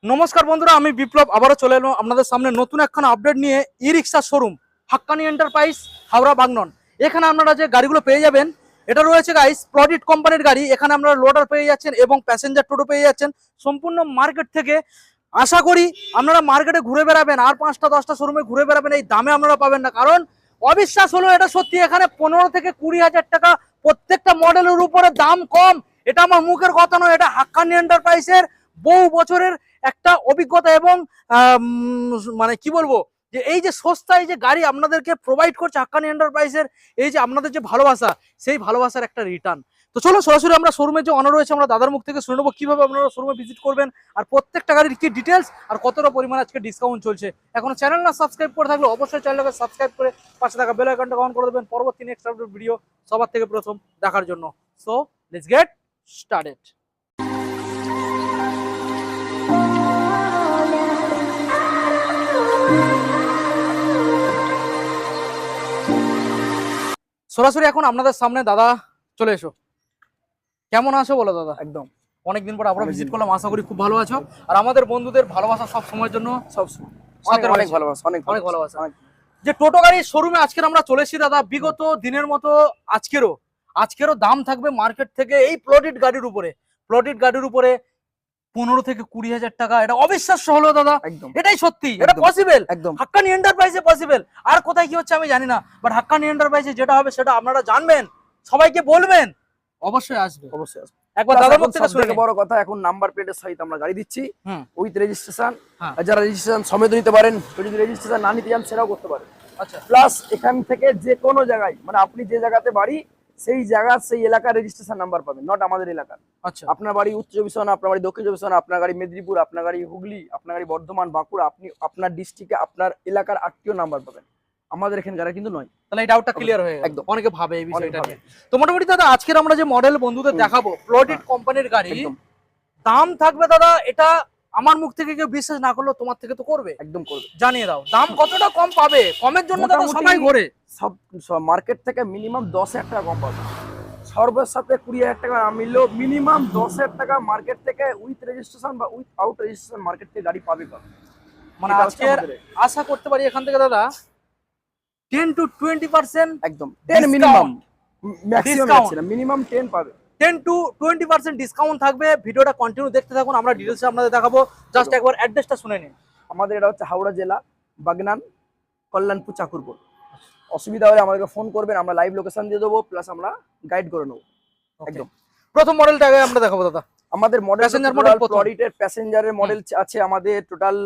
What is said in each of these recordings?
নমস্কার বন্ধুরা, আমি বিপ্লব আবারও চলে এলাম আপনাদের সামনে নতুন একখানা আপডেট নিয়ে। ই রিক্সা শোরুম হাক্কানি এন্টারপ্রাইজ, হাওড়া বাগনন। এখানে আপনারা যে গাড়িগুলো পেয়ে যাবেন, এটা রয়েছে গাইস প্লডিট কোম্পানির গাড়ি। এখানে আপনারা লোডার পেয়ে যাচ্ছেন এবং প্যাসেঞ্জার টোটো পেয়ে যাচ্ছেন সম্পূর্ণ মার্কেট থেকে। আশা করি আপনারা মার্কেটে ঘুরে বেড়াবেন, আর 5টা 10টা শোরুমে ঘুরে বেড়াবেন, এই দামে আপনারা পাবেন না। কারণ অবিশ্বাস হলো এটা সত্যি, এখানে 15 থেকে 20 হাজার টাকা প্রত্যেকটা মডেলের উপরে দাম কম। এটা আমার মুখের কথা নয়, এটা হাক্কানি এন্টারপ্রাইজের বহু বছরের একটা অভিজ্ঞতা এবং মানে কি বলবো, যে এই যে সস্তায় যে গাড়ি আপনাদেরকে প্রোভাইড করছে হাক্কানি এন্টারপ্রাইজের, এই যে আপনাদের যে ভালোবাসা, সেই ভালোবাসার একটা রিটার্ন। তো চলো সরাসরি আমরা শোরুমের যে অনার রয়েছে, আমরা দাদার মুখ থেকে শুনে নেবো কিভাবে আপনারা শোরুমে ভিজিট করবেন আর প্রত্যেকটা গাড়ির কি ডিটেলস আর কতটা পরিমাণ আজকে ডিসকাউন্ট চলছে। এখনো চ্যানেল না সাবস্ক্রাইব করে থাকলে অবশ্যই চ্যানেলকে সাবস্ক্রাইব করে পাশে থাকা বেল আইকনটা অন করে দেবেন পরবর্তী নেক্সট আপডেট ভিডিও সবার থেকে প্রথম দেখার জন্য। So let's get started. সরাসরি এখন আপনাদের সামনে দাদা চলে এসো। কেমন আছো বলো দাদা? একদম অনেকদিন পর আমরা ভিজিট করলাম, আশা করি খুব ভালো আছো। আর আমাদের বন্ধুদের ভালোবাসা সব সময়ের জন্য সব অনেক ভালোবাসা, অনেক ভালোবাসা। যে টোটো গাড়ির শোরুমে আজকে আমরা চলে এসেছি দাদা, বিগত দিনের মতো আজকেরও দাম থাকবে মার্কেট থেকে এই প্লডিট গাড়ির উপরে 15 থেকে 20 হাজার টাকা। এটা অবিশ্বাস্য হলো দাদা, একদম এটাই সত্যি, এটা পসিবল একদম হাক্কানি এন্টারপ্রাইজে পসিবল। আর কোথায় কি হচ্ছে আমি জানি না, বাট হাক্কানি এন্টারপ্রাইজে যেটা হবে সেটা আপনারা জানবেন, সবাইকে বলবেন, অবশ্যই আসবে। একবার দাদার মুখ থেকে শুনে বড় কথা, এখন নাম্বার প্লেটের সহিত আমরা গাড়ি দিচ্ছি উইথ রেজিস্ট্রেশন। হ্যাঁ। যারা রেজিস্ট্রেশন সমেত নিতে পারেন, যদি রেজিস্ট্রেশন না নিতে চান সেটাও করতে পারেন। আচ্ছা, প্লাস এখান থেকে যে কোনো জায়গায়, মানে আপনি যে জায়গাতে বাড়ি সেই জায়গার সেই এলাকার রেজিস্ট্রেশন নাম্বার পাবেন, নট আমাদের এলাকার। আচ্ছা, আপনার বাড়ি উত্তর চব্বিশ পরগনা, আপনার বাড়ি দক্ষিণ চব্বিশ পরগনা, আপনার গাড়ি মেদিনীপুর, আপনার গাড়ি হুগলি, আপনার গাড়ি বর্ধমান, বাঁকুড়া, আপনি আপনার ডিস্ট্রিক্টে আপনার এলাকার আত্মীয় নাম্বার পাবেন। আমাদের এখানে যারা কিন্তু নয়। তাহলে এই ডাউটটা ক্লিয়ার হয়ে গেল। একদম। অনেকে ভাবে এই বিষয়টা নিয়ে। তো মোটামুটি দাদা আজকের আমরা যে মডেল বন্ধুদের দেখাবো প্লডিট কোম্পানির গাড়ি, দাম থাকবে দাদা, এটা আমার মুখ থেকে কেউ বিশ্বাস না করলেও তোমার থেকে তো করবে, একদম করবে। জানিয়ে দাও দাম কতটা কম পাবে। কমের জন্য দাদা সবাই ঘোরে, সব মার্কেট থেকে মিনিমাম 10,000 টাকা কম পাবে। সর্বের সাথে 20,000 টাকা না মিললেও মিনিমাম 10,000 টাকা মার্কেট থেকে উইথ রেজিস্ট্রেশন বা উইথ আউট রেজিস্ট্রেশন মার্কেট থেকে গাড়ি পাবে। মানে আজকে আশা করতে পারি এখান থেকে দাদা 10 to 20%, একদম 10 মিনিমাম, ম্যাক্সিমাম আছে না, মিনিমাম 10 পাবে। 10 to 20% ডিসকাউন্ট থাকবে। ভিডিওটা কন্টিনিউ দেখতে থাকুন, আমরা ডিটেইলস আপনাদের দেখাবো। জাস্ট একবার অ্যাড্রেসটা শুনে নিন। আমাদের এটা হচ্ছে হাওড়া জেলা, বাগনান, কল্যাণপুর, চাকুরপুর। অসুবিধা হলে আমাদেরকে ফোন করবেন, আমরা লাইভ লোকেশন দিয়ে দেবো, প্লাস আমরা গাইড করে নেবো। একদম। প্রথম মডেলটা আগে আমরা দেখাবো দাদা। আমাদের মডেল প্যাসেঞ্জার মডেল, প্লডিটের প্যাসেঞ্জারের মডেল আছে আমাদের টোটাল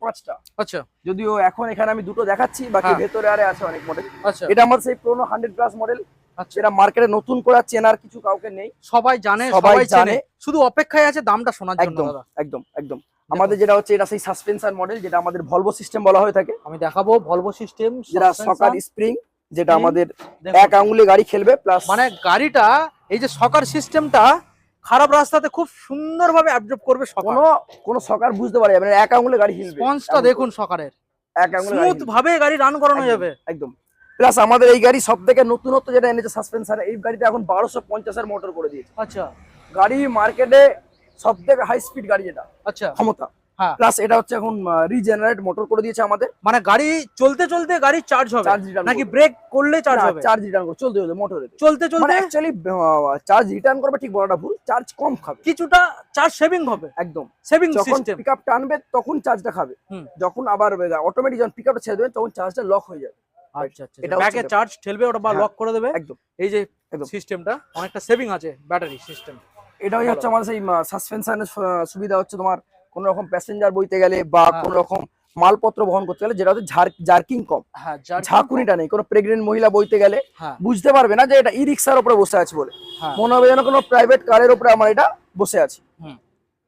5টা। আচ্ছা, যদিও এখন এখানে আমি দুটো দেখাচ্ছি, বাকি ভেতরে আরে আছে অনেক মডেল। আচ্ছা, এটা আমার সেই পুরনো 100+ মডেল। আচ্ছা, এটা মার্কেটে নতুন করে চেনার কিছু কাউকে নেই, সবাই জানে, সবাই জানে, শুধু অপেক্ষায় আছে দামটা শোনার জন্য দাদা। একদম একদম। আমাদের যেটা হচ্ছে এটা সেই সাসপেনশন মডেল, যেটা আমাদের ভলভো সিস্টেম বলা হয়ে থাকে। আমি দেখাবো ভলভো সিস্টেম, যেটা সকার স্প্রিং, যেটা আমাদের এক আঙ্গুলে গাড়ি খেলবে। প্লাস মানে গাড়িটা এই যে সকার সিস্টেমটা খারাপ রাস্তাতে খুব সুন্দরভাবে অ্যাবজর্ব করবে। কোনো সকার বুঝতে পারা যাবে না, এক আঙ্গুলে গাড়ি হিলবে। স্পঞ্জটা দেখুন সকারের, এক আঙ্গুলে স্মুথ ভাবে গাড়ি রান করানো যাবে একদম। প্লাস আমাদের এই গাড়ি সবথেকে নতুনত্ব যেটা এনেছে সাসপেনশন, এই গাড়িটা এখন 1250 এর মোটর করে দিয়েছে। আচ্ছা, গাড়ি মার্কেটে সবথেকে হাই স্পিড গাড়ি যেটা, আচ্ছা, ক্ষমতা। হ্যাঁ, প্লাস এটা হচ্ছে এখন রিজেনারেট মোটর করে দিয়েছে আমাদের। মানে গাড়ি চলতে চলতে গাড়ি চার্জ হবে নাকি ব্রেক করলে চার্জ হবে? চার্জ রিটার্ন করে চলতে চলতে মোটরে চলতে চলতে, মানে অ্যাকচুয়ালি চার্জ রিটার্ন করবে ঠিক বড়টা ভুল, চার্জ কম খাবে, কিছুটা চার্জ সেভিং হবে। একদম সেভিং যখন সিস্টেম। পিকআপ টানবে তখন চার্জটা খাবে, যখন আবার অটোমেটিক যখন পিকআপটা ছেড়ে দেবে তখন চার্জটা লক হয়ে যাবে। আচ্ছা আচ্ছা, এটা ব্যাকে চার্জ ঠেলবে ওটা বা লক করে দেবে। একদম। এই যে সিস্টেমটা অনেকটা সেভিং আছে, ব্যাটারি সিস্টেম। এটাই হচ্ছে আমাদের সেই সাসপেনশনের সুবিধা। হচ্ছে তোমার কোন রকম প্যাসেঞ্জার বইতে গেলে বা কোন রকম মালপত্র বহন করতে গেলে, যেটা হচ্ছে জার্কিং কম, ঝাঁকুনিটা নেই। কোনো প্রেগনেন্ট মহিলা বইতে গেলে বুঝতে পারবে না যে এটা ই রিক্সার উপরে বসে আছে বলে, মনে হবে যেন কোনো প্রাইভেট কারের উপরে আমরা এটা বসে আছি।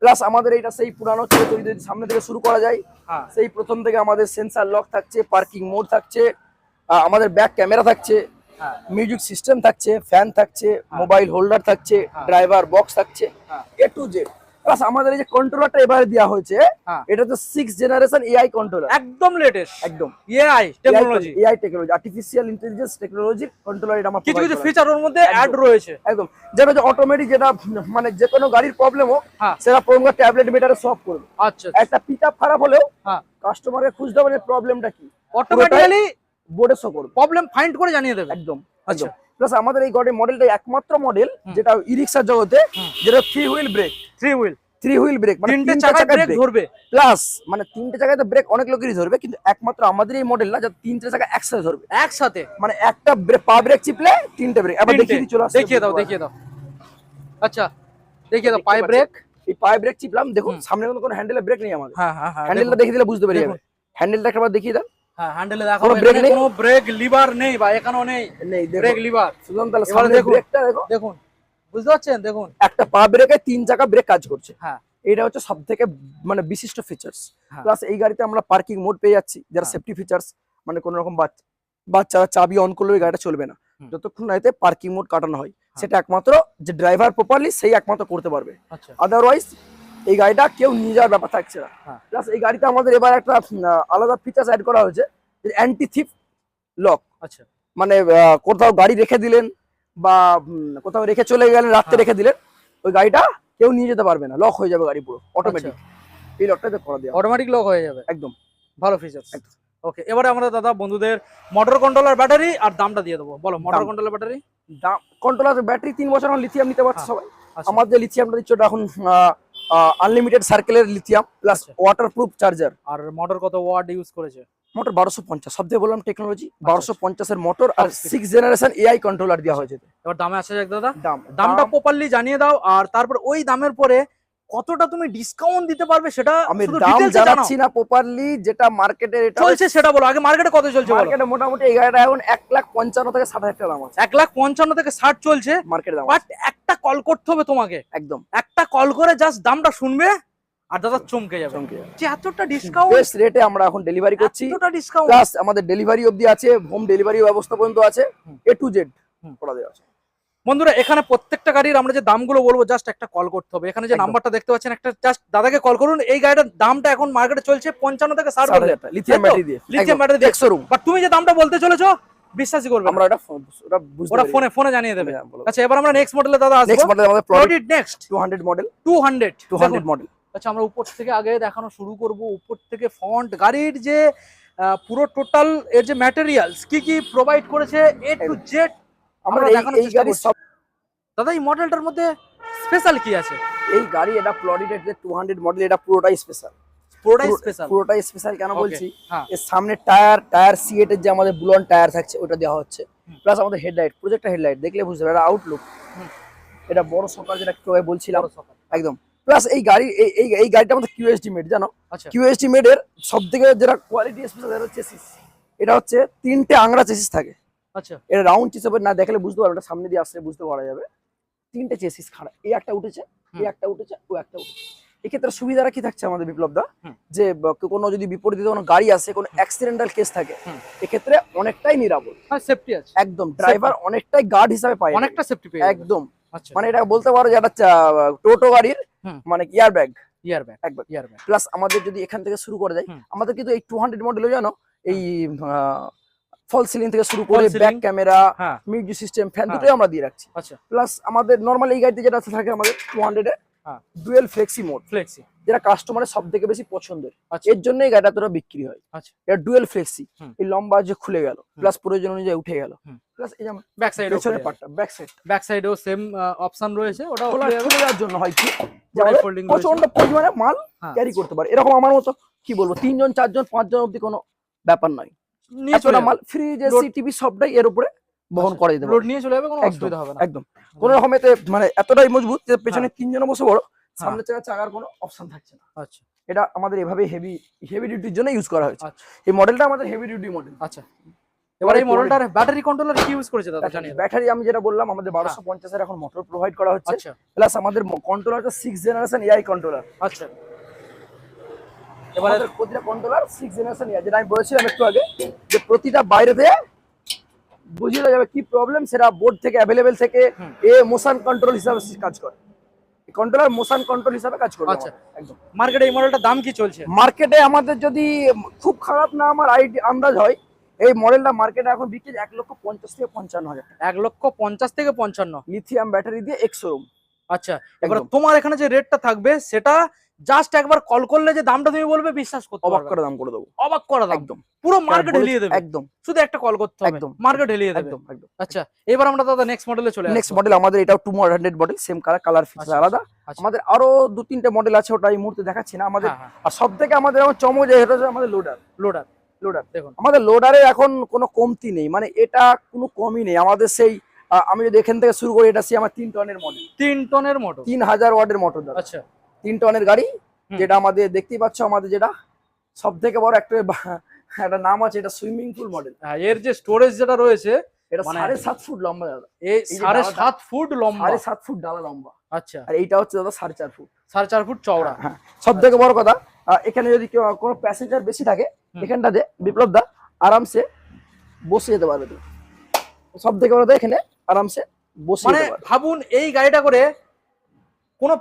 প্লাস আমাদের এটা সেই পুরানো ছিল, যদি সামনে থেকে শুরু করা যায়, সেই প্রথম থেকে আমাদের সেন্সার লক থাকছে, পার্কিং মোড থাকছে, আমাদের ব্যাক ক্যামেরা থাকছে, মিউজিক সিস্টেম থাকছে, ফ্যান থাকছে, মোবাইল হোল্ডার থাকছে, ড্রাইভার বক্স থাকছে, এ টু জেড প্লাস আমাদের এই যে কন্ট্রোলারটা এবারে দেওয়া হয়েছে, হ্যাঁ। এটা তো 6th জেনারেশন এআই কন্ট্রোলার, একদম লেটেস্ট, একদম AI technology, artificial intelligence technology controller এটা আমার কিছু provide কিছু করা ফিচার ওর মধ্যে অ্যাড রয়েছে। একদম, যেটা যে অটোমেটিক, যেটা মানে যে কোনো গাড়ির প্রবলেম হোক হ্যাঁ। সেটা প্রবলেম ট্যাবলেট মেটারে সলভ করবে। আচ্ছা, একটা পিকআপ খারাপ হলেও হ্যাঁ, কাস্টমারকে খুঁজতে হবে যে প্রবলেমটা কি, অটোমেটিক্যালি বোর্ডে শো করবে, প্রবলেম ফাইন্ড করে জানিয়ে দেবে। একদম। আচ্ছা, প্লাস আমাদের এই গাড়ির মডেলটা একমাত্র মডেল যেটা ই রিক্সার জগতে যেটা 3 হুইল ব্রেক, 3 হুইল ব্রেক, মানে তিনটে চাকায় ব্রেক ধরবে। প্লাস মানে তিনটে জায়গায় তো ব্রেক অনেক লোকেরই ধরবে, কিন্তু একমাত্র আমাদের এই মডেল না যা তিনটে জায়গায় একসাথে ধরবে, একসাথে, মানে একটা পা ব্রেক চিপলে তিনটে ব্রেক। এবার দেখিয়ে দিই, চলে আসছে, দেখিয়ে দাও। আচ্ছা, দেখিয়ে দাও। পায়ে ব্রেক, এই পায়ে ব্রেক চিপলাম, দেখুন সামনে কোনো হ্যান্ডেলে ব্রেক নেই আমাদের। হ্যাঁ, হ্যান্ডেলটা দেখিয়ে দিলে বুঝতে পারি যাবে। হ্যান্ডেলটা একবার দেখিয়ে দাও। হ্যাঁ, হ্যান্ডেলে দেখো কোনো ব্রেক লিভার নেই বা এখানেও নেই ব্রেক লিভার। সুতরাং তাহলে সামনে ব্রেকটা দেখো, দেখুন, বুঝতে পারছেন? দেখুন একটা পা ব্রেকে 3 চাকা ব্রেক কাজ করছে। হ্যাঁ, এটা হচ্ছে সবথেকে মানে বিশিষ্ট ফিচার্স। প্লাস এই গাড়িতে আমরা পার্কিং মোড পেয়ে যাচ্ছি, যারা সেফটি ফিচার্স, মানে কোনো রকম বাচ্চা চাবি অন করলে গাড়িটা চলবে না যতক্ষণ না এতে পার্কিং মোড কাটানো হয়। সেটা একমাত্র যে ড্রাইভার প্রপারলি সেই একমাত্র করতে পারবে, আদারওয়াইজ এই গাড়িটা কেউ নিয়ে যাওয়ার ব্যাপার থাকছে না। প্লাস এই গাড়িতে আমাদের এবার একটা আলাদা ফিচার্স অ্যাড করা হয়েছে, অ্যান্টি থিফ লক। আচ্ছা, মানে কোথাও গাড়ি রেখে দিলেন বা কোথাও রেখে চলে গেলেন, রাত্রে রেখে দিলেন, ওই গাড়িটা কেউ নিয়ে যেতে পারবে না, লক হয়ে যাবে গাড়ি পুরো অটোমেটিক। এই লকটাতে করা দেওয়া, অটোমেটিক লক হয়ে যাবে, একদম ভালো ফিচার্স। ওকে, এবারে আমরা দাদা বন্ধুদের মোটর কন্ট্রোলার ব্যাটারি আর দামটা দিয়ে দেবো। বলো, মোটর কন্ট্রোলার ব্যাটারি দাম, কন্ট্রোলার ব্যাটারি 3 বছর এখন লিথিয়াম নিতে পারছে সবাই। আমাদের লিথিয়ামটা দিচ্ছে ওটা এখন আনলিমিটেড সার্কেলের লিথিয়াম প্লাস ওয়াটারপ্রুফ চার্জার। আর মোটর কত ওয়াট ইউজ করেছে? মোটর 1250, সবথেকে বললাম টেকনোলজি, 1250 এর মোটর আর 6th জেনারেশন এআই কন্ট্রোলার দেওয়া হয়েছে। এবার দামে আসা যাক দাদা, দামটা প্রপারলি জানিয়ে দাও, আর তারপর ওই দামের পরে কতটা তুমি ডিসকাউন্ট দিতে পারবে সেটা আমি দাম জানাচ্ছি না প্রপারলি, যেটা মার্কেটে এটা চলছে সেটা বলো আগে। মার্কেটে কত চলছে? মার্কেটে মোটামুটি এই গাড়িটা এখন 1,55,000 থেকে 60,000 টাকা দাম আছে। 1,55,000 থেকে 60 চলছে মার্কেটে দাম, বাট একটা কল করতে হবে তোমাকে, একদম একটা কল করে জাস্ট দামটা শুনবে আর দাদা চমকে যাবে যে এতটা ডিসকাউন্ট, বেস্ট রেটে আমরা এখন ডেলিভারি করছি। এতটা ডিসকাউন্ট, প্লাস আমাদের ডেলিভারি অবধি আছে, হোম ডেলিভারি ব্যবস্থা পর্যন্ত আছে, A to Z করা দেওয়া আছে। বন্ধুরা এখানে প্রত্যেকটা গাড়ির আমরা যে দামগুলো বলবো জাস্ট একটা কল করতে হবে। এখানে যে নাম্বারটা দেখতে পাচ্ছেন, একটা জাস্ট দাদাকে কল করুন। এই গাড়িটার দামটা এখন মার্কেটে চলছে 55 থেকে 60,000 টাকা, লিথিয়াম ব্যাটারি দিয়ে শোরুম। বাট তুমি যে দামটা বলতে চলেছো বিশ্বাসই করবে, আমরা ওটা ফোনে জানিয়ে দেবে। আচ্ছা, এবার আমরা নেক্সট মডেলে দাদা আসবো। নেক্সট মডেল আমাদের প্লডিড নেক্সট 200 মডেল, 200 মডেল। আচ্ছা, আমরা উপর থেকে আগে দেখানো শুরু করব। উপর থেকে ফন্ট, গাড়ির যে পুরো টোটাল এর যে ম্যাটেরিয়ালস কি কি প্রোভাইড করেছে A to Z আমরা দেখানোর চেষ্টা করছি। দাদা এই মডেলটার মধ্যে স্পেশাল কি আছে? এই গাড়ি এটা প্লডিটেড যে 200 মডেল, এটা পুরোটাই স্পেশাল। পুরোটাই স্পেশাল কেন বলছি, এর সামনে টায়ার C8 এর যে আমাদের বুলন টায়ার থাকছে ওটা দেওয়া হচ্ছে। প্লাস আমাদের হেডলাইট, প্রজেক্টর হেডলাইট দেখলে বুঝতে পারবে এটা আউটলুক, এটা বড় সকাল যেটা একটু আগে বলছিলাম একদম। প্লাস এই গাড়ি এই গাড়িটা আমাদের QSD মেড, জানো QSD মেড এর সবথেকে যেটা কোয়ালিটি স্পেশাল এর হচ্ছে চেসিস। এটা হচ্ছে 3টে আংরা চেসিস থাকে। আচ্ছা, এটা রাউন্ড হিসেবে না দেখলে বুঝতে পারবে, এটা সামনে দিয়ে আসলে বুঝতে পারা যাবে। 3টে চেসিস খাড়া, এই একটা উঠেছে, এই একটা উঠেছে, ও একটা উঠেছে। এক্ষেত্রে সুবিধাটা কি থাকছে আমাদের বিপ্লব দা, যে কোনো যদি বিপরীতে কোনো গাড়ি আসে, কোনো অ্যাক্সিডেন্টাল কেস থাকে, এক্ষেত্রে অনেকটাই নিরাপদ, সেফটি আছে একদম। ড্রাইভার অনেকটাই গার্ড হিসাবে পায়, অনেকটা সেফটি পায় একদম। মানে এটা বলতে পারো যে একটা টোটো গাড়ির মানে ইয়ার ব্যাগ। প্লাস আমাদের যদি এখান থেকে শুরু করে যায়, আমাদের কিন্তু এই 200 মডেলও জানো এই ফল সিলিং থেকে শুরু করে back camera, music system, fan দুটোই আমরা দিয়ে রাখছি। আচ্ছা, প্লাস আমাদের নরমাল এই গাড়িতে যেটা থাকে আমাদের 200 এ ডুয়েল ফ্লেক্সি মোড, যেটা কাস্টমারের সবথেকে বেশি পছন্দের, এর জন্য এই গাড়িটা তোরা বিক্রি হয়। এটা ডুয়েল ফ্লেক্সি, এই লম্বা যে খুলে গেল, প্লাস প্রয়োজন অনুযায়ী উঠে গেল। প্লাস এই যে ব্যাক সাইড, পেছনের পার্টটা ব্যাক সাইডেও সেম অপশন রয়েছে, ওটা খুলে যাওয়ার জন্য হয় কি প্রচন্ড পরিমাণে মাল ক্যারি করতে পারে। এরকম আমার মতো কি বলবো 3 জন 4 জন 5 জন অবধি কোনো ব্যাপার নয়, এতটা মাল ফ্রিজ এসি টিভি সবটাই এর উপরে বহন করে দিতে পারে, লোড নিয়ে চলে যাবে, কোনো অসুবিধা হবে না একদম। কোন রকমেতে মানে এতটাই মজবুত যে পেছনে 3 জন বসে বড়, সামনে চাকার কোনো অপশন থাকছে না। আচ্ছা, এটা আমাদের এভাবে হেভি ডিউটির জন্য ইউজ করা হয়েছে। এই মডেলটা আমাদের হেভি ডিউটি মডেল। আচ্ছা, এবার এই মডেলটার ব্যাটারি কন্ট্রোলার কি ইউজ করেছে দাদা জানেন? ব্যাটারি আমি যেটা বললাম আমাদের 1250 এর এখন মোটর প্রোভাইড করা হচ্ছে। প্লাস আমাদের কন্ট্রোলারটা 6th জেনারেশন এআই কন্ট্রোলার। আচ্ছা, এবারে প্রতিটা কন্ট্রোলার 6th জেনারেশন এআই, যেটা আমি বলেছিলাম একটু আগে, যে প্রতিটা বাইরে থেকে বুঝিয়ে যাবে কি প্রবলেম, সেটা বোর্ড থেকে অ্যাভেলেবেল থেকে মোশন কন্ট্রোল হিসাবে কাজ করে। কন্ট্রোলার মোশন কন্ট্রোল হিসাবে কাজ করবে। আচ্ছা। একদম। মার্কেটে এই মডেলটার দাম কি চলছে? মার্কেটে আমাদের যদি খুব খারাপ না আমার আন্দাজ হয়, এই মডেলটা মার্কেটে এখন বিক্রি 1,50,000 থেকে 55,000 টাকা। 1,50,000 থেকে 55। লিথিয়াম ব্যাটারি দিয়ে এক্স শোরুম। আচ্ছা, এবার একদম। তোমার এখানে যে রেটটা থাকবে সেটা জাস্ট একবার কল করলে যে দামটা তুমি বলবে বিশ্বাস করতে অবাক পারবে করে না। দাম করে দেবো। অবাক করা দাম। একদম। পুরো মার্কেট হেলিয়ে দেবে। একদম শুধু একটা কল করতে হবে, একদম মার্কেট হেলিয়ে দেবে। একদম একদম। আচ্ছা, এবার আমরা দাদা নেক্সট মডেলে চলে নেক্সট আসবো। মডেল আমাদের এটাও 200 মডেল, সেম কালার ফিচার আচ্ছা, আলাদা। আচ্ছা। আমাদের আরো 2-3টে মডেল আছে, ওটা এই মুহূর্তে দেখাচ্ছি না আমাদের। হ্যাঁ, হ্যাঁ। আর সব থেকে আমাদের এখন চমক যে এটা হচ্ছে আমাদের লোডার। লোডার লোডার দেখুন, আমাদের লোডারে এখন কোনো কমতি নেই, মানে এটা কোনো কমই নেই আমাদের। সেই আমি যদি এখান থেকে শুরু করি, এটা সেই আমার 3 টনের মডেল, 3 টনের মোটর। 3000 ওয়াটের মোটর দাদা। আচ্ছা, 3 টনের গাড়ি, হুম। যেটা আমাদের দেখতেই পাচ্ছ আমাদের যেটা সব থেকে বড় একটা নাম আছে, এটা সুইমিং পুল মডেল। হ্যাঁ, এর যে স্টোরেজ যেটা রয়েছে এটা মানে 7.5 ফুট লম্বা দাদা। এই এই যে 7.5 ফুট লম্বা। 7.5 ফুট ডালা লম্বা। আচ্ছা, আর এইটা হচ্ছে দাদা 4.5 ফুট। 4.5 ফুট চওড়া। হ্যাঁ, সব থেকে বড় কথা, এখানে যদি কোনো প্যাসেঞ্জার বেশি থাকে, এখানটাতে বিপ্লব দা আরামসে বসে যেতে পারবে। তুমি সব থেকে বড় কথা, এখানে আরামসে বসে মানে যেতে পারবে। ভাবুন এই গাড়িটা করে কোনো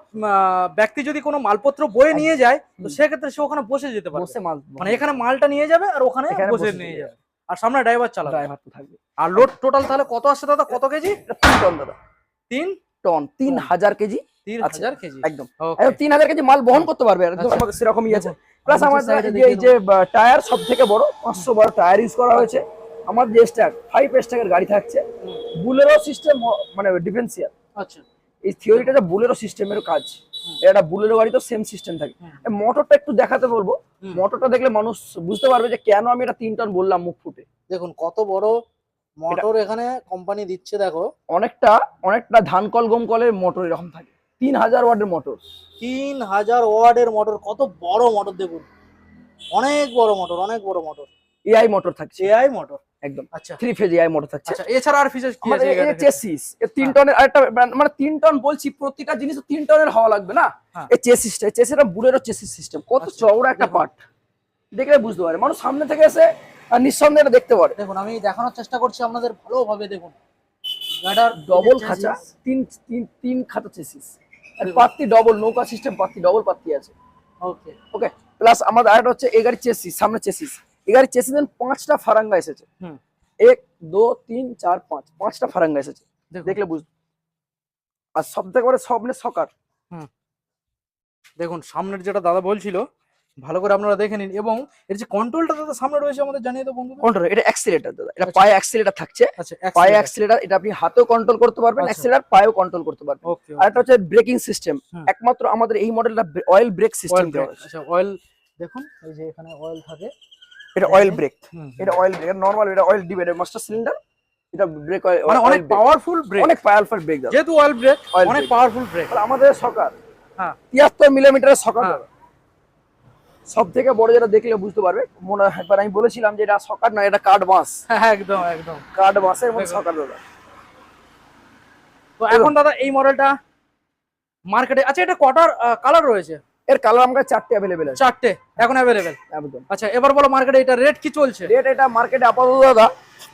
ব্যক্তি যদি কোনো মালপত্র বয়ে নিয়ে যায়, তো সেক্ষেত্রে সে ওখানে বসে যেতে পারবে। বসে মাল মানে এখানে মালটা নিয়ে যাবে আর ওখানে এখানে বসে বসে নিয়ে নিয়ে যাবে, আর সামনে ড্রাইভার চালাবে। ড্রাইভার তো থাকবে। আর লোড টোটাল তাহলে কত আসছে দাদা, কত কেজি? এটা 3 টন দাদা। 3 টন 3000 কেজি। 3000 কেজি। একদম Okay. একদম 3000 কেজি মাল বহন করতে পারবে। একদম আচ্ছা। আমাদের সেরকমই আছে। দেখুন, প্লাস আমাদের আমাদের side এ এই যে টায়ার সব থেকে বড় 500 বড় টায়ার ইউজ করা হয়েছে। আমাদের যে স্ট্যাক 5 স্ট্যাকের গাড়ি থাকছে, বুলেরো সিস্টেম, মানে ডিফেন্সিয়াল। আচ্ছা, এই থিওরিটা যে বুলেরো সিস্টেমের কাজ, এটা বুলেরো গাড়ি তো সেম সিস্টেম থাকে। মোটরটা একটু দেখাতে বলবো, মোটরটা দেখলে মানুষ বুঝতে পারবে যে কেন আমি এটা 3 টন বললাম মুখ ফুটে। দেখুন কত বড় মোটর এখানে কোম্পানি দিচ্ছে, দেখো অনেকটা ধান কল গম কলের মোটর এরকম থাকে। 3000 ওয়াটের মোটর। 3000 ওয়াটের মোটর, কত বড় মোটর দেখুন, অনেক বড় মোটর, অনেক বড় মোটর। এআই মোটর থাকছে। এআই মোটর একদম। আচ্ছা, 3 ফেজ এআই মোটর থাকছে। আচ্ছা, এছাড়া আর ফিচার কি আছে? এই চেসিস, এই 3 টনের আরেকটা মানে 3 টন বলছি, প্রত্যেকটা জিনিস 3 টনের হওয়া লাগবে না। হ্যাঁ। এই চেসিসটা বুলেরো চেসিস সিস্টেম, কত আচ্ছা, চওড়া একটা দেখুন। পার্ট, দেখলে বুঝতে পারে মানুষ সামনে থেকে এসে নিঃসন্দেহে এটা দেখতে পারে। দেখুন আমি দেখানোর চেষ্টা করছি আপনাদের ভালোভাবে। দেখুন গাড়ার ডবল খাঁচা, তিন খাঁচা চেসিস, আর পাত্তি ডবল, নৌকা সিস্টেম পাত্তি, ডবল পাত্তি আছে। ওকে, ওকে। প্লাস আমাদের আরেকটা হচ্ছে এই গাড়ির চেসিস, সামনে চেসিস। এই গাড়ির চেসিস 5টা ফারাঙ্গা এসেছে। 1 2 3 4 5, 5টা ফারাঙ্গা এসেছে, দেখলে বুঝ। আর সব থেকে বড় সামনে সকার। দেখুন সামনের যেটা দাদা বলছিল, ভালো করে আপনারা দেখে নিন। এবং এর যে কন্ট্রোলটা দাদা সামনে রয়েছে আমাদের জানিয়ে দাও বন্ধুদের। কন্ট্রোল, এটা অ্যাক্সিলারেটর দাদা, এটা আচ্ছা। পায়ে অ্যাক্সিলারেটর থাকছে। আচ্ছা, পায়ে অ্যাক্সিলারেটর, এটা আপনি হাতেও কন্ট্রোল করতে পারবেন, আচ্ছা। অ্যাক্সিলারেটর পায়েও কন্ট্রোল করতে পারবেন। ওকে, আর এটা হচ্ছে ব্রেকিং সিস্টেম। হুম। একমাত্র আমাদের এই মডেলটা অয়েল ব্রেক সিস্টেম দেওয়া আছে। আচ্ছা, অয়েল দেখুন, এই যে এখানে অয়েল থাকে, এটা অয়েল ব্রেক। হুম, এটা অয়েল ব্রেক নরমাল, এটা অয়েল ডিপ, এটা মাস্টার সিলিন্ডার। এটা ব্রেক মানে অনেক পাওয়ারফুল ব্রেক, অনেক পাওয়ারফুল ব্রেক দাদা। যেহেতু অয়েল ব্রেক, Oil অনেক brake। Powerful brake. তাহলে আমাদের সকার হ্যাঁ, 73 মিলিমিটারের সকার হ্যাঁ। দাদা। সব থেকে বড় যেটা দেখলে বুঝতে পারবে, মনে হয় একবার আমি বলেছিলাম যে এটা সকার না, এটা কার্ড বাস। হ্যাঁ, একদম একদম কার্ড বাসের মধ্যে একদম। সকার দাদা। তো এখন দাদা এই মডেলটা মার্কেটে, আচ্ছা এটা কটার কালার রয়েছে? এর কালার আমাদের 4টে अवेलेबल আছে। 4টে এখন অ্যাভেলেবেল। একদম। আচ্ছা, এবার বলো মার্কেটে এটা রেট কি চলছে? রেট এটা মার্কেটে আপাতত দাদা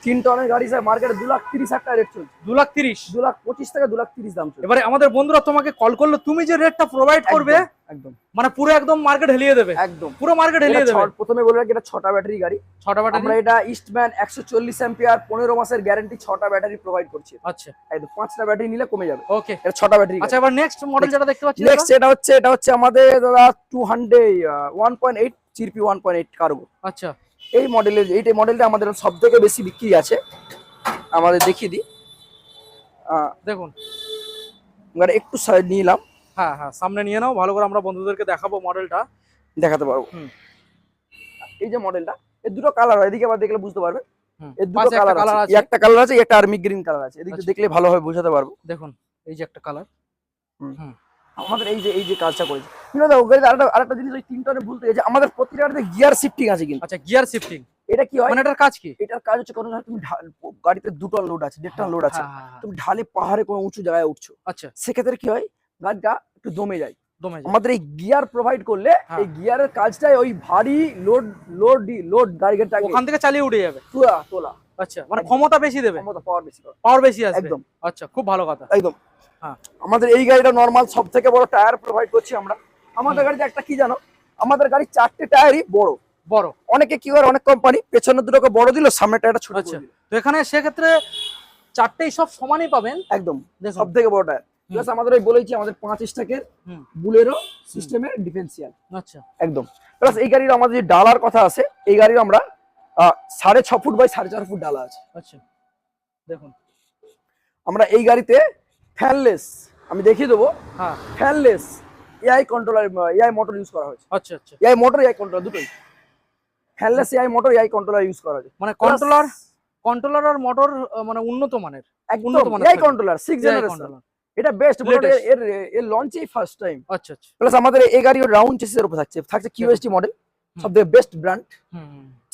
3 টনের গাড়ি স্যার মার্কেটে 2,30,000 টাকা রেট চলছে। 2,30,000। 2,25,000 থেকে 2,30,000 দাম চলছে। এবারে আমাদের বন্ধুরা তোমাকে কল করলো, তুমি যে রেটটা প্রোভাইড করবে, একদম মানে পুরো একদম মার্কেট হেলিয়ে দেবে, একদম পুরো মার্কেট হেলিয়ে দেবে। প্রথমে বলে রাখি, এটা 6টা ব্যাটারি গাড়ি। 6টা ব্যাটারি। আমরা এটা ইস্টম্যান 140 অ্যাম্পিয়ার 15 মাসের গ্যারান্টি 6টা ব্যাটারি প্রোভাইড করছি। আচ্ছা, একদম 5টা ব্যাটারি নিলে কমে যাবে। ওকে। এটা 6টা ব্যাটারি। আচ্ছা, এবার নেক্সট মডেল যেটা দেখতে পাচ্ছি নেক্সট এটা হচ্ছে আমাদের দাদা 1.8 জিরপি 1.8 কার্গো। আচ্ছা, এই মডেলটা আমাদের সবথেকে বেশি বিক্রি আছে। আমাদের দেখিয়ে দিই, দেখুন। আমরা একটু সাইড নিলাম, হ্যাঁ হ্যাঁ, সামনে নিয়ে নাও, ভালো করে আমরা বন্ধুদেরকে দেখাবো মডেলটা। দেখাতে পারবো। এই যে মডেলটা, এর দুটো কালার হয়, এদিকে আবার দেখলে বুঝতে পারবে। এর দুটো কালার আছে, একটা কালার আছে, একটা আর্মি গ্রিন কালার আছে। এদিকে দেখলে ভালোভাবে বোঝাতে পারবো। দেখুন এই যে একটা কালার। আমাদের এই যে কাজটা করেছে আরেকটা জিনিস, ওই 3 টনে ভুলতে গেছে, আমাদের প্রতিটা গাড়িতে গিয়ার শিফটিং আছে কিন্তু। আচ্ছা, গিয়ার শিফটিং এটা কি হয়, মানে এটার কাজ কি? এটার কাজ হচ্ছে কোনো তুমি গাড়িতে 2 টন লোড আছে, 1.5 টন লোড আছে, তুমি ঢালে পাহাড়ে কোনো উঁচু জায়গায় উঠছো, আচ্ছা, সেক্ষেত্রে কি হয়, গাড়িটা একটু দমে যায়। দমে যায়। আমাদের এই গিয়ার প্রোভাইড করলে, এই গিয়ারের কাজটাই ওই ভারী লোড গাড়িটাকে ওখান থেকে চালিয়ে উঠে যাবে, তোলা। আচ্ছা, মানে ক্ষমতা বেশি দেবে, পাওয়ার বেশি, পাওয়ার বেশি আসবে। একদম। আচ্ছা, খুব ভালো কথা। একদম। হ্যাঁ আমাদের এই গাড়িটা নরমাল সব থেকে বড় টায়ার প্রোভাইড করছি আমরা। আমাদের গাড়িতে একটা কি জানো, আমাদের গাড়ি 4টে টায়ারই বড় বড়। অনেকে কি করে, অনেক কোম্পানি পেছনের দুটোকে বড় দিল, সামনের টায়ারটা ছোট আচ্ছা, করে দিল। তো এখানে সেক্ষেত্রে চারটেই সব সমানই পাবেন একদম দেখুন। সব থেকে বড় টায়ার। প্লাস আমাদের ওই বলেছি আমাদের 5 স্টকের বুলেরো সিস্টেমের ডিফেন্সিয়াল। আচ্ছা একদম। প্লাস এই গাড়ির আমাদের যে ডালার কথা আছে, এই গাড়ির আমরা 6.5 ফুট বাই 4.5 ফুট ডালা আছে। আচ্ছা দেখুন আমরা এই গাড়িতে ফ্যানলেস, আমি দেখিয়ে দেবো, হ্যাঁ fanless AI controller, AI motor use করা হয়েছে। আচ্ছা আচ্ছা, এআই মোটর এআই কন্ট্রোলার দুটোই, fanless AI motor AI controller use করা হয়েছে। মানে কন্ট্রোলার আর মোটর মানে উন্নত মানের। একদম এআই কন্ট্রোলার 6 জেনারেশন, এটা বেস্ট এর লঞ্চই ফার্স্ট টাইম। আচ্ছা আচ্ছা, প্লাস আমাদের এই গাড়ি রাউন্ড চেসিসের উপর থাকছে কিউএসটি মডেল, সবথেকে best brand,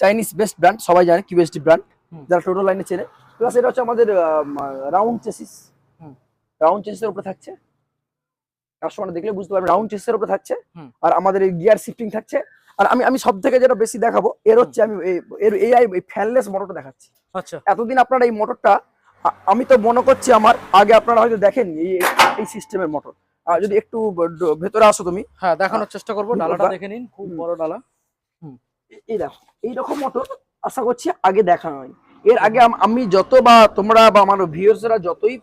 Chinese best brand, সবাই জানে কিউএসটি ব্র্যান্ড যারা টোটো লাইনে চেনে। প্লাস এটা হচ্ছে আমাদের রাউন্ড চেসিস, রাউন্ড চেসিসের উপরে থাকছে, কাস্টমার দেখলে বুঝতে পারবে রাউন্ড চেসিসের উপরে থাকছে। আর আমাদের এই গিয়ার শিফটিং থাকছে। আর আমি সব থেকে যেটা বেশি দেখাবো এর হচ্ছে আমি এর এআই ফ্যানলেস মোটরটা দেখাচ্ছি। আচ্ছা এতদিন আপনারা এই মোটরটা, আমি তো মনে করছি আমার আগে আপনারা হয়তো দেখেন এই সিস্টেমের মোটর। যদি একটু ভেতরে আসো তুমি, হ্যাঁ দেখানোর চেষ্টা করবো। ডালাটা দেখে নিন, খুব বড় ডালা। এই দেখো এইরকম মোটর আশা করছি আগে দেখানো হয়নি। এর আগে আমি যত বা তোমরা বা আমার ভিউয়ার্সরা যতই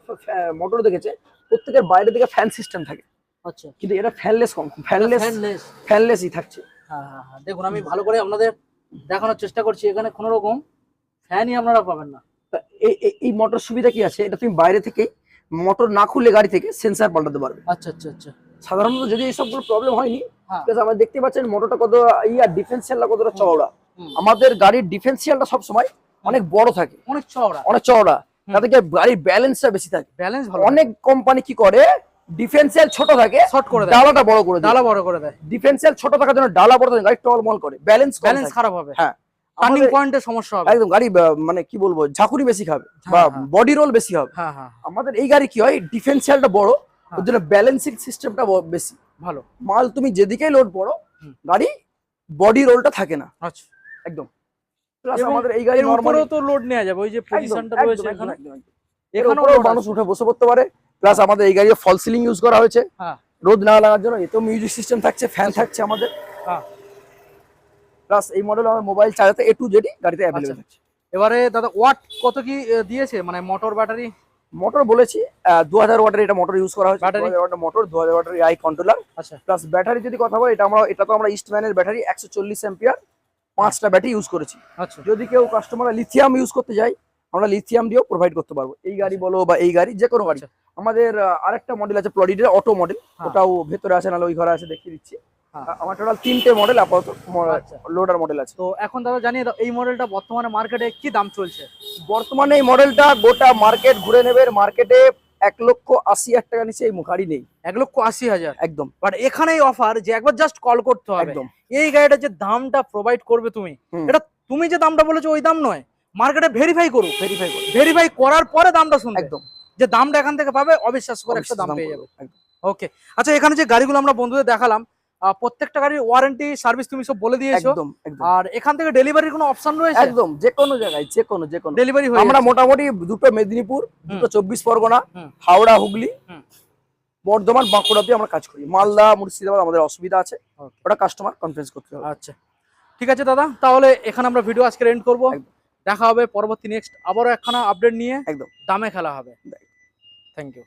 মোটর দেখেছে, প্রত্যেকের বাইরে থেকে ফ্যান সিস্টেম থাকে। আচ্ছা, কিন্তু এটা ফ্যানলেসই থাকছে। হ্যাঁ হ্যাঁ হ্যাঁ, দেখুন আমি ভালো করে আপনাদের দেখানোর চেষ্টা করছি। এখানে কোনো রকম ফ্যানই আপনারা পাবেন না। এই মোটর সুবিধা কি আছে, এটা তুমি বাইরে থেকেই মোটর না খুলে গাড়ি থেকে সেন্সার পাল্টাতে পারবে। আচ্ছা আচ্ছা আচ্ছা, সাধারণত যদি এই সবগুলো প্রবলেম হয়নি, হ্যাঁ আমরা দেখতে পাচ্ছেন মোটরটা কত ডিফেন্সিয়ালটা কতটা চওড়া। আমাদের গাড়ির ডিফেন্সিয়ালটা সব সময় অনেক বড় থাকে, অনেক চওড়া, অনেক চওড়া, তাতে কি গাড়ির ব্যালেন্সটা বেশি থাকে। ব্যালেন্স ভালো। অনেক কোম্পানি কি করে, ডিফেন্সিয়াল ছোট থাকে শর্ট করে দেয়, ডালাটা বড় করে দেয়, ডালা বড় করে দেয়। ডিফেন্সিয়াল ছোট থাকার জন্য ডালা বড় থাকে, গাড়ি টলমল করে, ব্যালেন্স খারাপ হবে। হ্যাঁ, টার্নিং পয়েন্টের সমস্যা হবে, একদম গাড়ি মানে কি বলবো ঝাঁকুনি বেশি খাবে বা বডি রোল বেশি হবে। হ্যাঁ হ্যাঁ, আমাদের এই গাড়ি কি হয়, ডিফেন্সিয়ালটা বড়, ওর জন্য ব্যালেন্সিং সিস্টেমটা বেশি ভালো। মাল তুমি যেদিকেই লোড পড়ো, গাড়ি বডি রোলটা থাকে না। আচ্ছা একদম। প্লাস আমাদের এই গাড়ি নরমালি তো লোড নেওয়া যাবে, ওই যে পজিশনটা রয়েছে এখানে, এখানেও মানুষ উঠে বসে পড়তে পারে। প্লাস আমাদের এই গাড়ি ফল সিলিং ইউজ করা হয়েছে, হ্যাঁ রোদ না লাগার জন্য। এতেও মিউজিক সিস্টেম থাকছে, ফ্যান থাকছে আমাদের। হ্যাঁ, প্লাস এই মডেল আমার mobile charger A to Z গাড়িতে অ্যাভেলেবল আছে। এবারে দাদা ওয়াট কত কি দিয়েছে, মানে মোটর ব্যাটারি? মোটর বলেছি 2000 ওয়াটের এটা মোটর ইউজ করা হয়েছে, ব্যাটারি 2000 ওয়াটের মোটর, 2000 ওয়াটের আই কন্ট্রোলার। আচ্ছা, প্লাস ব্যাটারি যদি কথা বলি, এটা তো আমরা ইস্টম্যানের ব্যাটারি 140 অ্যাম্পিয়ার 5টা ব্যাটারি ইউজ করেছি। আচ্ছা, যদি কেউ কাস্টমার লিথিয়াম ইউজ করতে যায়, আমরা লিথিয়াম দিয়েও প্রোভাইড করতে পারবো। এই গাড়ি বলো বা এই গাড়ি, যে কোনো গাড়ি। আমাদের আরেকটা মডেল আছে প্লডিডের অটো মডেল, ওটাও ভেতরে আছে, নাহলে ওই ঘরে আছে, দেখিয়ে দিচ্ছি। আমার টোটাল 3টে মডেল আপাতত লোডার মডেল আছে। তো এখন দাদা জানিয়ে দাও এই মডেলটা বর্তমানে মার্কেটে কি দাম চলছে? বর্তমানে এই মডেলটা গোটা মার্কেট ঘুরে নেবে, মার্কেটে 1,80,000 টাকা নিচে এই গাড়ি নেই। 1,80,000 একদম। বাট এখানেই অফার যে একবার জাস্ট কল করতে হবে। একদম। এই গাড়িটা যে দামটা প্রোভাইড করবে তুমি, এটা তুমি যে দামটা বলেছো ওই দাম নয়, মার্কেটে ভেরিফাই করার পরে দামটা শুনবে। একদম, যে দামটা এখান থেকে পাবে অবিশ্বাস করে একটা দাম পেয়ে যাবে। ওকে, আচ্ছা এখানে যে গাড়িগুলো আমরা বন্ধুদের দেখালাম, প্রত্যেকটা গাড়ির ওয়ারেন্টি সার্ভিস তুমি সব বলে দিয়েছো। একদম। আর এখান থেকে ডেলিভারির কোনো অপশন রয়েছে? একদম, যে কোনো জায়গায় যে কোনো ডেলিভারি হয়। আমরা মোটামুটি দুটো মেদিনীপুর, দুটো 24 পরগনা, হাওড়া, হুগলি, বর্ধমান, বাঁকুড়াতে আমরা কাজ করি। মালদা, মুর্শিদাবাদ আমাদের অসুবিধা আছে, ওটা কাস্টমার কনফারেন্স করতে হবে। আচ্ছা ঠিক আছে দাদা, তাহলে এখানে আমরা ভিডিও আজকে এন্ড করবো। দেখা হবে পরবর্তী নেক্সট আবারও একখানা আপডেট নিয়ে, একদম দামে খেলা হবে। Thank you.